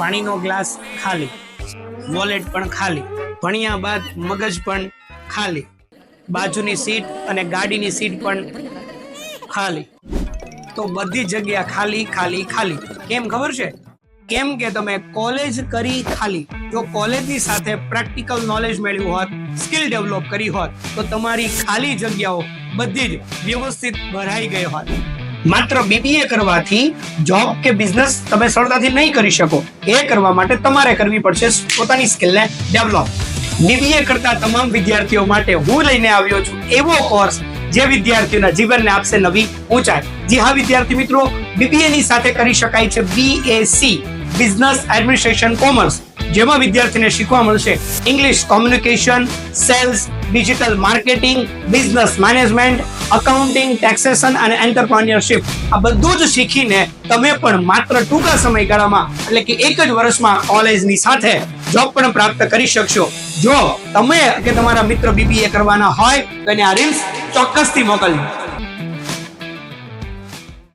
પાણીનો ગ્લાસ ખાલી, વોલેટ પણ ખાલી, ભણ્યા બાદ મગજ પણ ખાલી, બાજુની સીટ અને ગાડીની સીટ પણ ખાલી. તો બધી જગ્યા ખાલી ખાલી ખાલી. કેમ ખબર છે? કેમ કે તમે કોલેજ કરી ખાલી. જો કોલેજની સાથે પ્રેક્ટિકલ નોલેજ મેળવ્યું હોત, સ્કિલ ડેવલપ કરી હોત, તો તમારી ખાલી જગ્યાઓ બધી જ વ્યવસ્થિત ભરાઈ ગઈ હોત. માત્ર બીબીએ કરવાથી જોબ કે બિઝનેસ તમે સરળતાથી નહીં કરી શકો. એ કરવા માટે તમારે કરવી પડશે પોતાની સ્કિલને ડેવલપ. બીબીએ કરતા તમામ વિદ્યાર્થીઓ માટે હું લઈને આવ્યો છું એવો કોર્સ જે વિદ્યાર્થીઓના જીવનને આપશે નવી ઊંચાઈ. જી હા વિદ્યાર્થી મિત્રો, બીબીએ ની સાથે કરી શકાય છે બીએસસી, બિઝનેસ એડમિનિસ્ટ્રેશન કોમર્સ, જેમાં વિદ્યાર્થીને શીખવા મળશે English communication, sales, digital marketing, business management, accounting, taxation અને એન્ટરપ્રેન્યોરશિપ. આ બધું જ શીખીને તમે પણ માત્ર ટૂંકા સમયગાળામાં એટલે કે એક જ વર્ષમાં કોલેજની સાથે જોબ પણ પ્રાપ્ત કરી શકશો. જો તમે કે તમારા મિત્ર બીબીએ કરવાના હોય તો એને આ રીલ્સ ચોક્કસથી મોકલજો.